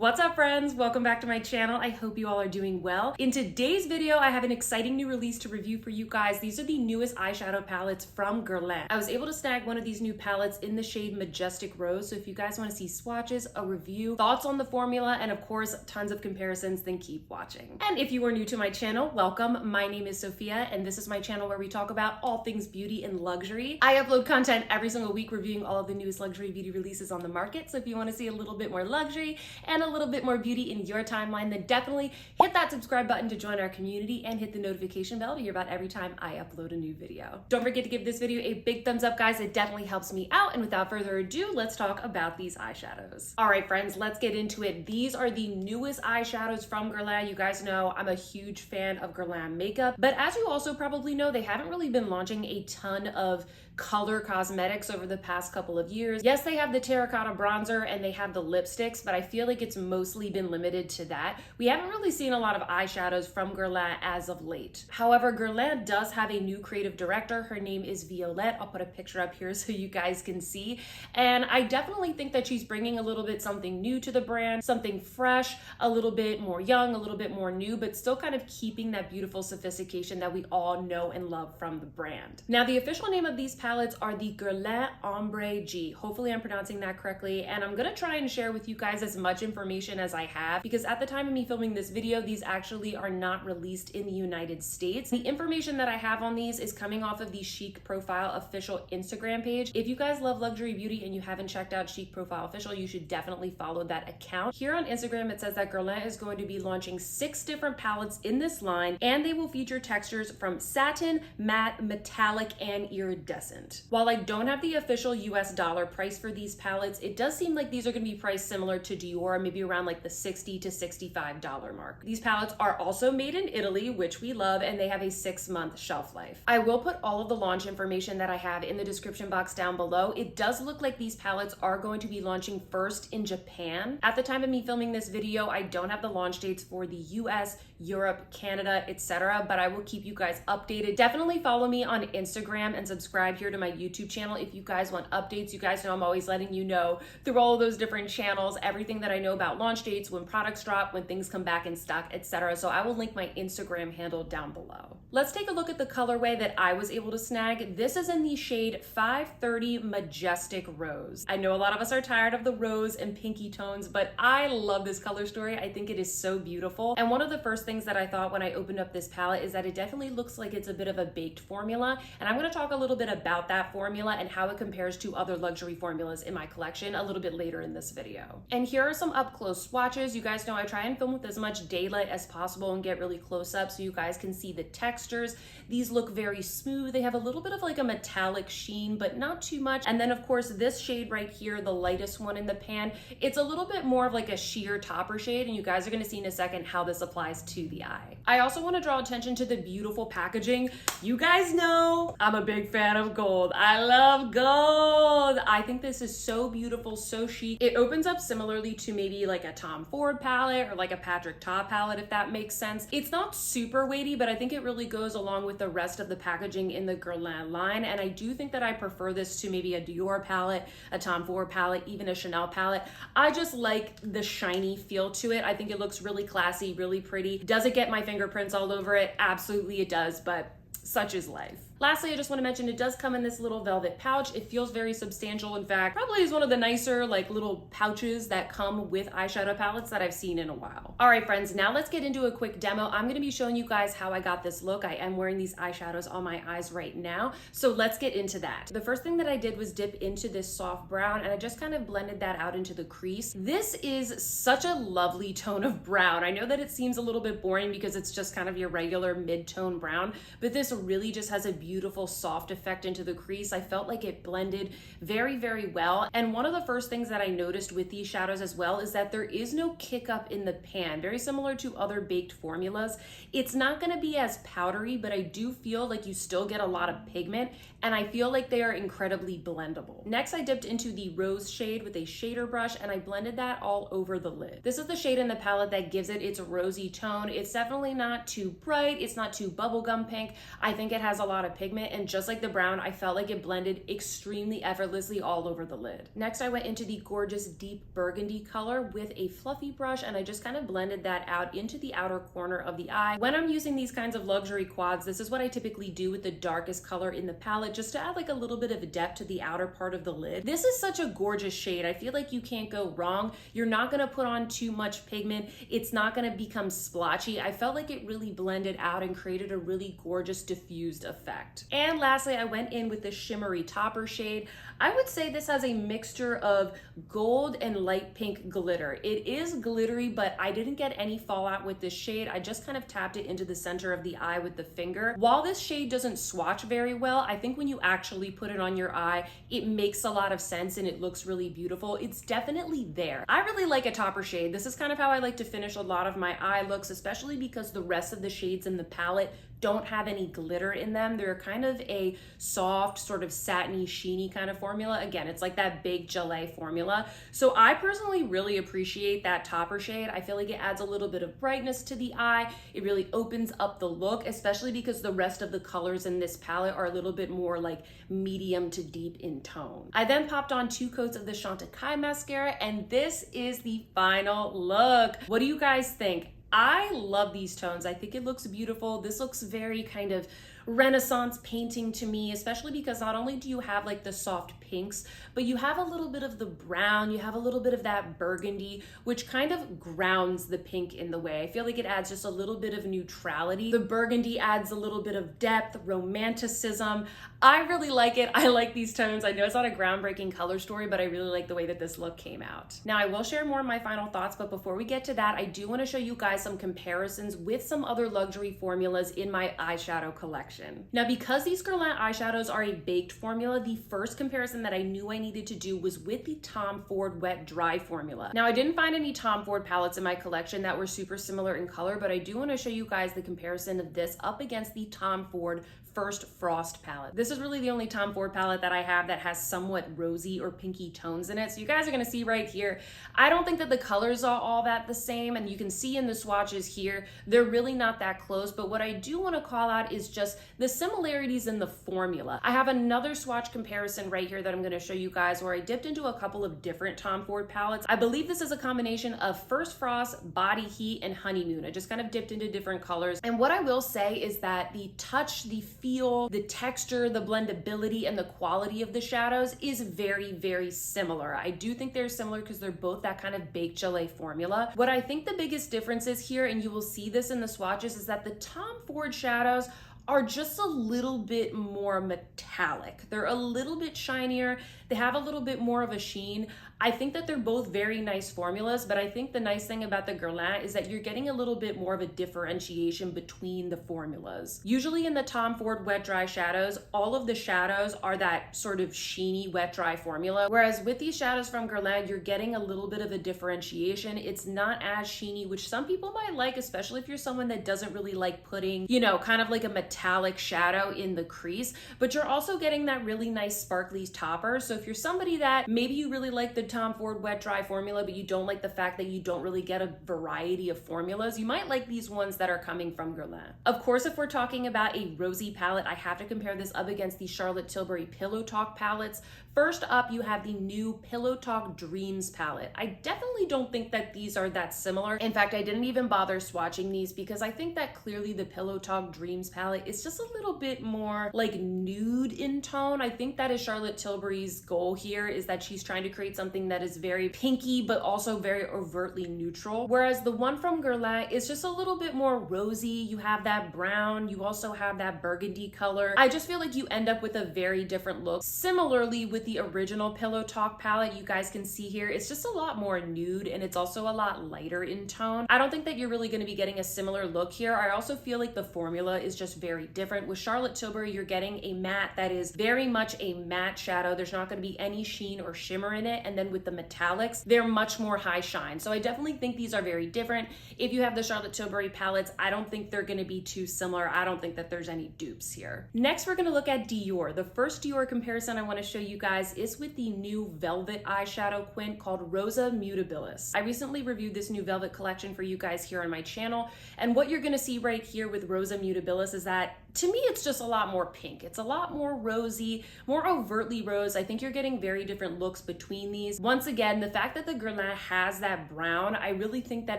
What's up, friends? Welcome back to my channel. I hope you all are doing well. In today's video, I have an exciting new release to review for you guys. These are the newest eyeshadow palettes from Guerlain. I was able to snag one of these new palettes in the shade Majestic Rose. So if you guys want to see swatches, a review, thoughts on the formula, and of course, tons of comparisons, then keep watching. And if you are new to my channel, welcome. My name is Sophia, and this is my channel where we talk about all things beauty and luxury. I upload content every single week reviewing all of the newest luxury beauty releases on the market. So if you want to see a little bit more luxury and a little bit more beauty in your timeline, then definitely hit that subscribe button to join our community and hit the notification bell to hear about every time I upload a new video. Don't forget to give this video a big thumbs up, guys. It definitely helps me out. And without further ado, let's talk about these eyeshadows. All right, friends, let's get into it. These are the newest eyeshadows from Guerlain. You guys know I'm a huge fan of Guerlain makeup, but as you also probably know, they haven't really been launching a ton of color cosmetics over the past couple of years. Yes, they have the terracotta bronzer and they have the lipsticks, but I feel like it's mostly been limited to that. We haven't really seen a lot of eyeshadows from Guerlain as of late. However, Guerlain does have a new creative director. Her name is Violette. I'll put a picture up here so you guys can see. And I definitely think that she's bringing a little bit something new to the brand, something fresh, a little bit more young, a little bit more new, but still kind of keeping that beautiful sophistication that we all know and love from the brand. Now, the official name of these palettes are the Guerlain Ombres G. Hopefully I'm pronouncing that correctly, and I'm gonna try and share with you guys as much information as I have, because at the time of me filming this video, these actually are not released in the United States. The information that I have on these is coming off of the Chic Profile official Instagram page. If you guys love luxury beauty and you haven't checked out Chic Profile official, you should definitely follow that account. Here on Instagram, it says that Guerlain is going to be launching 6 different palettes in this line, and they will feature textures from satin, matte, metallic, and iridescent. While I don't have the official US dollar price for these palettes, it does seem like these are going to be priced similar to Dior, maybe around like the $60 to $65 mark. These palettes are also made in Italy, which we love, and they have a 6-month shelf life. I will put all of the launch information that I have in the description box down below. It does look like these palettes are going to be launching first in Japan. At the time of me filming this video, I don't have the launch dates for the US, Europe, Canada, etc., but I will keep you guys updated. Definitely follow me on Instagram and subscribe here to my YouTube channel if you guys want updates. You guys know I'm always letting you know through all of those different channels everything that I know about launch dates, when products drop, when things come back in stock, etc. So I will link my Instagram handle down below. Let's take a look at the colorway that I was able to snag. This is in the shade 530 Majestic Rose. I know a lot of us are tired of the rose and pinky tones, but I love this color story. I think it is so beautiful. And one of the first things that I thought when I opened up this palette is that it definitely looks like it's a bit of a baked formula. And I'm going to talk a little bit about that formula and how it compares to other luxury formulas in my collection a little bit later in this video. And here are some up close swatches. You guys know I try and film with as much daylight as possible and get really close up so you guys can see the textures. These look very smooth. They have a little bit of like a metallic sheen, but not too much. And then of course this shade right here, the lightest one in the pan, it's a little bit more of like a sheer topper shade, and you guys are going to see in a second how this applies to the eye. I also want to draw attention to the beautiful packaging. You guys know I'm a big fan of gold. I love gold. I think this is so beautiful, so chic. It opens up similarly to maybe like a Tom Ford palette or like a Patrick Ta palette, if that makes sense. It's not super weighty, but I think it really goes along with the rest of the packaging in the Guerlain line. And I do think that I prefer this to maybe a Dior palette, a Tom Ford palette, even a Chanel palette. I just like the shiny feel to it. I think it looks really classy, really pretty. Does it get my fingerprints all over it? Absolutely it does, but such is life. Lastly, I just want to mention it does come in this little velvet pouch. It feels very substantial. In fact, probably is one of the nicer like little pouches that come with eyeshadow palettes that I've seen in a while. All right, friends, now let's get into a quick demo. I'm going to be showing you guys how I got this look. I am wearing these eyeshadows on my eyes right now. So let's get into that. The first thing that I did was dip into this soft brown, and I just kind of blended that out into the crease. This is such a lovely tone of brown. I know that it seems a little bit boring because it's just kind of your regular mid-tone brown, but this really just has a beautiful soft effect into the crease. I felt like it blended very, very well. And one of the first things that I noticed with these shadows as well is that there is no kick up in the pan, very similar to other baked formulas. It's not going to be as powdery, but I do feel like you still get a lot of pigment, and I feel like they are incredibly blendable. Next, I dipped into the rose shade with a shader brush, and I blended that all over the lid. This is the shade in the palette that gives it its rosy tone. It's definitely not too bright. It's not too bubblegum pink. I think it has a lot of pigment, and just like the brown, I felt like it blended extremely effortlessly all over the lid. Next, I went into the gorgeous deep burgundy color with a fluffy brush, and I just kind of blended that out into the outer corner of the eye. When I'm using these kinds of luxury quads, this is what I typically do with the darkest color in the palette, just to add like a little bit of depth to the outer part of the lid. This is such a gorgeous shade. I feel like you can't go wrong. You're not gonna put on too much pigment. It's not gonna become splotchy. I felt like it really blended out and created a really gorgeous diffused effect. And lastly, I went in with the shimmery topper shade. I would say this has a mixture of gold and light pink glitter. It is glittery, but I didn't get any fallout with this shade. I just kind of tapped it into the center of the eye with the finger. While this shade doesn't swatch very well, I think when you actually put it on your eye, it makes a lot of sense and it looks really beautiful. It's definitely there. I really like a topper shade. This is kind of how I like to finish a lot of my eye looks, especially because the rest of the shades in the palette don't have any glitter in them. They're kind of a soft, sort of satiny, sheeny kind of formula. Again, it's like that big gelée formula. So I personally really appreciate that topper shade. I feel like it adds a little bit of brightness to the eye. It really opens up the look, especially because the rest of the colors in this palette are a little bit more like medium to deep in tone. I then popped on 2 coats of the Chantecaille mascara, and this is the final look. What do you guys think? I love these tones. I think it looks beautiful. This looks very kind of Renaissance painting to me, especially because not only do you have like the soft pinks, but you have a little bit of the brown, you have a little bit of that burgundy, which kind of grounds the pink in the way. I feel like it adds just a little bit of neutrality. The burgundy adds a little bit of depth, romanticism. I really like it. I like these tones. I know it's not a groundbreaking color story, but I really like the way that this look came out. Now I will share more of my final thoughts, but before we get to that, I do want to show you guys some comparisons with some other luxury formulas in my eyeshadow collection. Now, because these Guerlain eyeshadows are a baked formula, the first comparison that I knew I needed to do was with the Tom Ford Wet Dry formula. Now, I didn't find any Tom Ford palettes in my collection that were super similar in color, but I do want to show you guys the comparison of this up against the Tom Ford First Frost palette. This is really the only Tom Ford palette that I have that has somewhat rosy or pinky tones in it. So you guys are gonna see right here, I don't think that the colors are all that the same, and you can see in the swatches here, they're really not that close, but what I do wanna call out is just the similarities in the formula. I have another swatch comparison right here that I'm gonna show you guys where I dipped into a couple of different Tom Ford palettes. I believe this is a combination of First Frost, Body Heat, and Honeymoon. I just kind of dipped into different colors. And what I will say is that the touch, the feel, the texture, the blendability, and the quality of the shadows is very, very similar. I do think they're similar because they're both that kind of baked gelée formula. What I think the biggest difference is here, and you will see this in the swatches, is that the Tom Ford shadows are just a little bit more metallic. They're a little bit shinier. They have a little bit more of a sheen. I think that they're both very nice formulas, but I think the nice thing about the Guerlain is that you're getting a little bit more of a differentiation between the formulas. Usually in the Tom Ford Wet Dry shadows, all of the shadows are that sort of sheeny wet dry formula, whereas with these shadows from Guerlain, you're getting a little bit of a differentiation. It's not as sheeny, which some people might like, especially if you're someone that doesn't really like putting, you know, kind of like a metallic shadow in the crease, but you're also getting that really nice sparkly topper. So if you're somebody that maybe you really like the Tom Ford Wet Dry formula, but you don't like the fact that you don't really get a variety of formulas, you might like these ones that are coming from Guerlain. Of course, if we're talking about a rosy palette, I have to compare this up against the Charlotte Tilbury Pillow Talk palettes. First up, you have the new Pillow Talk Dreams palette. I definitely don't think that these are that similar. In fact, I didn't even bother swatching these because I think that clearly the Pillow Talk Dreams palette is just a little bit more like nude in tone. I think that is Charlotte Tilbury's goal here, is that she's trying to create something that is very pinky but also very overtly neutral, whereas the one from Guerlain is just a little bit more rosy. You have that brown, you also have that burgundy color. I just feel like you end up with a very different look. Similarly with the original Pillow Talk palette, you guys can see here, it's just a lot more nude and it's also a lot lighter in tone. I don't think that you're really going to be getting a similar look here. I also feel like the formula is just very different. With Charlotte Tilbury, you're getting a matte that is very much a matte shadow. There's not going to be any sheen or shimmer in it, and then with the metallics, they're much more high shine. So I definitely think these are very different. If you have the Charlotte Tilbury palettes, I don't think they're going to be too similar. I don't think that there's any dupes here. Next, we're going to look at Dior. The first Dior comparison I want to show you guys is with the new velvet eyeshadow quint called Rosa Mutabilis. I recently reviewed this new velvet collection for you guys here on my channel, and what you're going to see right here with Rosa Mutabilis is that that to me, it's just a lot more pink. It's a lot more rosy, more overtly rose. I think you're getting very different looks between these. Once again, the fact that the Guerlain has that brown, I really think that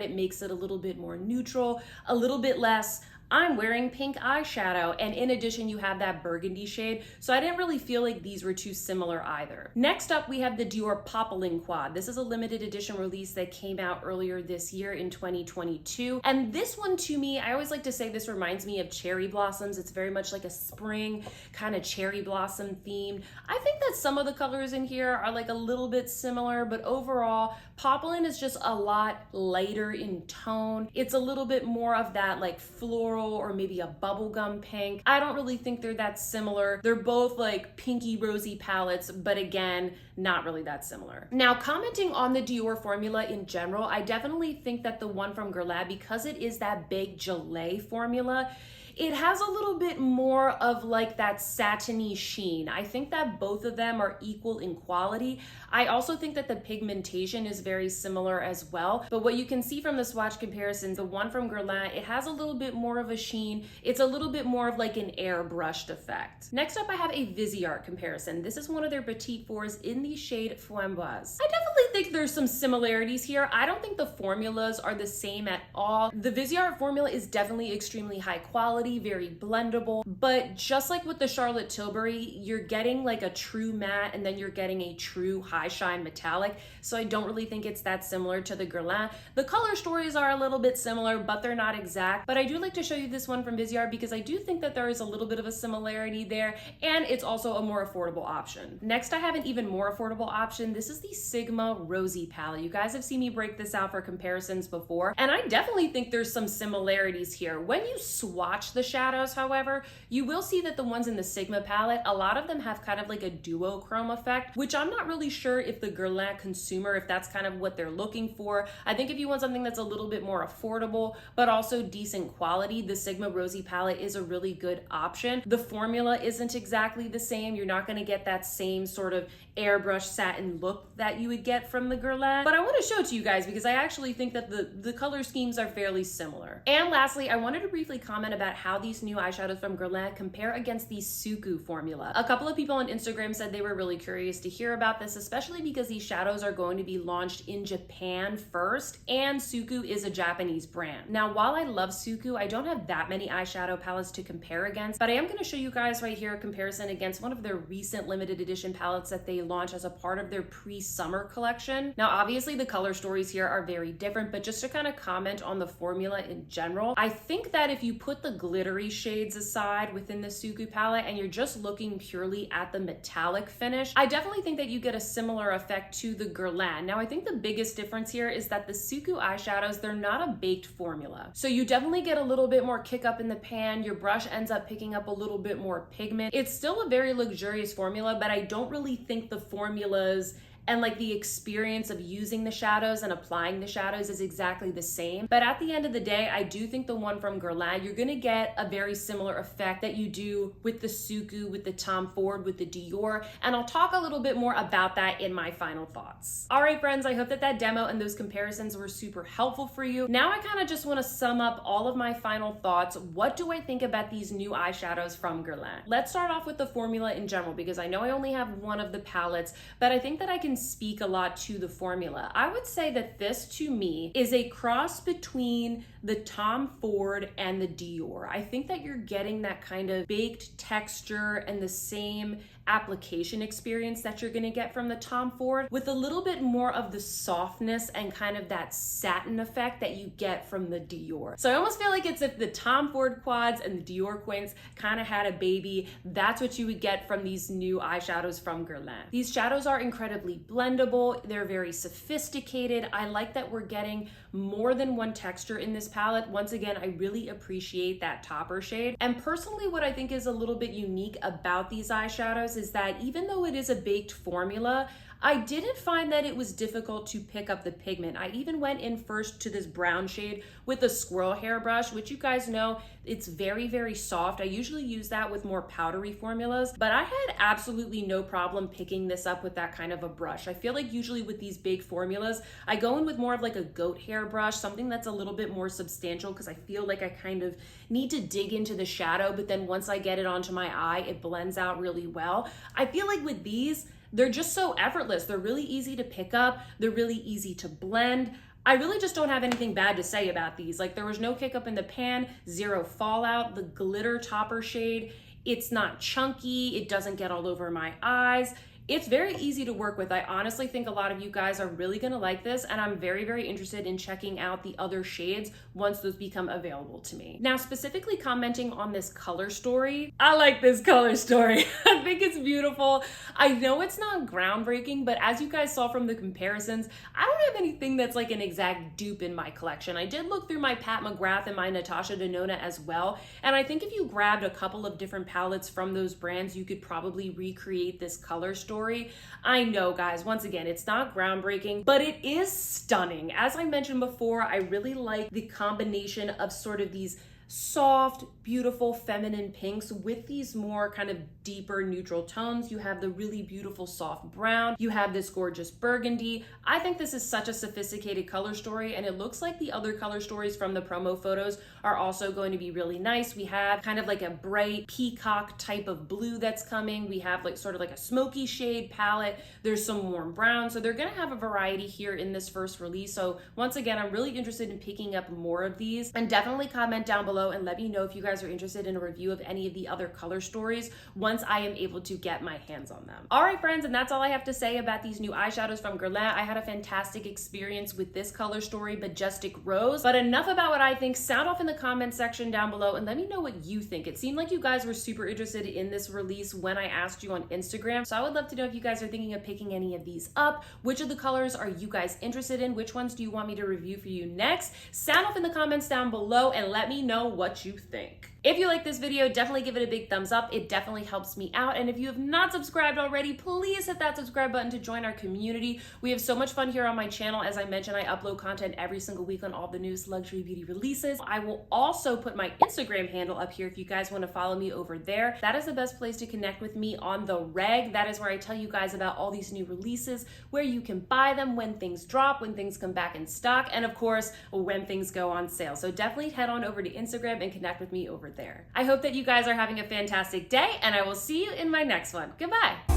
it makes it a little bit more neutral, a little bit less I'm wearing pink eyeshadow, and in addition you have that burgundy shade, so I didn't really feel like these were too similar either. Next up we have the Dior Popeline Quad. This is a limited edition release that came out earlier this year in 2022, and this one to me, I always like to say this reminds me of cherry blossoms. It's very much like a spring kind of cherry blossom themed. I think that some of the colors in here are like a little bit similar, but overall Popeline is just a lot lighter in tone. It's a little bit more of that like floral or maybe a bubblegum pink. I don't really think they're that similar. They're both like pinky rosy palettes, but again, not really that similar. Now, commenting on the Dior formula in general, I definitely think that the one from Guerlain, because it is that big gelée formula, it has a little bit more of like that satiny sheen. I think that both of them are equal in quality. I also think that the pigmentation is very similar as well. But what you can see from the swatch comparisons, the one from Guerlain, it has a little bit more of a sheen. It's a little bit more of like an airbrushed effect. Next up, I have a Viseart comparison. This is one of their Petite Fours in the shade Framboise. I definitely think there's some similarities here. I don't think the formulas are the same at all. The Viseart formula is definitely extremely high quality, very blendable, but just like with the Charlotte Tilbury, you're getting like a true matte and then you're getting a true high shine metallic. So I don't really think it's that similar to the Guerlain. The color stories are a little bit similar, but they're not exact. But I do like to show you this one from Viseart because I do think that there is a little bit of a similarity there, and it's also a more affordable option. Next, I have an even more affordable option. This is the Sigma Rosy palette. You guys have seen me break this out for comparisons before, and I definitely think there's some similarities here. When you swatch the shadows, however, you will see that the ones in the Sigma palette, a lot of them have kind of like a duochrome effect, which I'm not really sure if the Guerlain consumer, if that's kind of what they're looking for. I think if you want something that's a little bit more affordable, but also decent quality, the Sigma Rosy palette is a really good option. The formula isn't exactly the same. You're not gonna get that same sort of airbrush satin look that you would get from the Guerlain, but I want to show it to you guys because I actually think that the color schemes are fairly similar. And lastly, I wanted to briefly comment about how these new eyeshadows from Guerlain compare against the Suqqu formula. A couple of people on Instagram said they were really curious to hear about this, especially because these shadows are going to be launched in Japan first, and Suqqu is a Japanese brand. Now, while I love Suqqu, I don't have that many eyeshadow palettes to compare against, but I am going to show you guys right here a comparison against one of their recent limited edition palettes that they launched as a part of their pre-summer collection. Now, obviously the color stories here are very different, but just to kind of comment on the formula in general, I think that if you put the glittery shades aside within the Suqqu palette and you're just looking purely at the metallic finish, I definitely think that you get a similar effect to the Guerlain. Now, I think the biggest difference here is that the Suqqu eyeshadows, they're not a baked formula. So you definitely get a little bit more kick up in the pan. Your brush ends up picking up a little bit more pigment. It's still a very luxurious formula, but I don't really think the formulas and like the experience of using the shadows and applying the shadows is exactly the same. But at the end of the day, I do think the one from Guerlain, you're gonna get a very similar effect that you do with the Suqqu, with the Tom Ford, with the Dior, and I'll talk a little bit more about that in my final thoughts. All right, friends, I hope that that demo and those comparisons were super helpful for you. Now I kind of just wanna sum up all of my final thoughts. What do I think about these new eyeshadows from Guerlain? Let's start off with the formula in general, because I know I only have one of the palettes, but I think that I can speak a lot to the formula. I would say that this to me is a cross between the Tom Ford and the Dior. I think that you're getting that kind of baked texture and the same application experience that you're gonna get from the Tom Ford with a little bit more of the softness and kind of that satin effect that you get from the Dior. So I almost feel like it's if the Tom Ford quads and the Dior quints kind of had a baby, that's what you would get from these new eyeshadows from Guerlain. These shadows are incredibly blendable. They're very sophisticated. I like that we're getting more than one texture in this palette. Once again, I really appreciate that topper shade. And personally, what I think is a little bit unique about these eyeshadows is that even though it is a baked formula, I didn't find that it was difficult to pick up the pigment. I even went in first to this brown shade with a squirrel hairbrush, which you guys know, it's very, very soft. I usually use that with more powdery formulas, but I had absolutely no problem picking this up with that kind of a brush. I feel like usually with these big formulas, I go in with more of like a goat hair brush, something that's a little bit more substantial, because I feel like I kind of need to dig into the shadow, but then once I get it onto my eye, it blends out really well. I feel like with these, they're just so effortless. They're really easy to pick up. They're really easy to blend. I really just don't have anything bad to say about these. Like, there was no kick up in the pan, zero fallout. The glitter topper shade, it's not chunky. It doesn't get all over my eyes. It's very easy to work with. I honestly think a lot of you guys are really gonna like this, and I'm very, very interested in checking out the other shades once those become available to me. Now, specifically commenting on this color story, I like this color story. I think it's beautiful. I know it's not groundbreaking, but as you guys saw from the comparisons, I don't have anything that's like an exact dupe in my collection. I did look through my Pat McGrath and my Natasha Denona as well, and I think if you grabbed a couple of different palettes from those brands, you could probably recreate this color story. I know, guys, once again, it's not groundbreaking, but it is stunning. As I mentioned before, I really like the combination of sort of these soft, beautiful, feminine pinks with these more kind of deeper neutral tones. You have the really beautiful soft brown. You have this gorgeous burgundy. I think this is such a sophisticated color story, and it looks like the other color stories from the promo photos are also going to be really nice. We have kind of like a bright peacock type of blue that's coming. We have like sort of like a smoky shade palette. There's some warm brown. So they're gonna have a variety here in this first release. So once again, I'm really interested in picking up more of these, and definitely comment down below and let me know if you guys are interested in a review of any of the other color stories once I am able to get my hands on them. All right, friends, and that's all I have to say about these new eyeshadows from Guerlain. I had a fantastic experience with this color story, Majestic Rose. But enough about what I think. Sound off in the comment section down below and let me know what you think. It seemed like you guys were super interested in this release when I asked you on Instagram. So I would love to know if you guys are thinking of picking any of these up. Which of the colors are you guys interested in? Which ones do you want me to review for you next? Sound off in the comments down below and let me know what you think. If you like this video, definitely give it a big thumbs up. It definitely helps me out. And if you have not subscribed already, please hit that subscribe button to join our community. We have so much fun here on my channel. As I mentioned, I upload content every single week on all the newest luxury beauty releases. I will also put my Instagram handle up here if you guys want to follow me over there. That is the best place to connect with me on the reg. That is where I tell you guys about all these new releases, where you can buy them, when things drop, when things come back in stock, and of course, when things go on sale. So definitely head on over to Instagram and connect with me over there. I hope that you guys are having a fantastic day, and I will see you in my next one. Goodbye.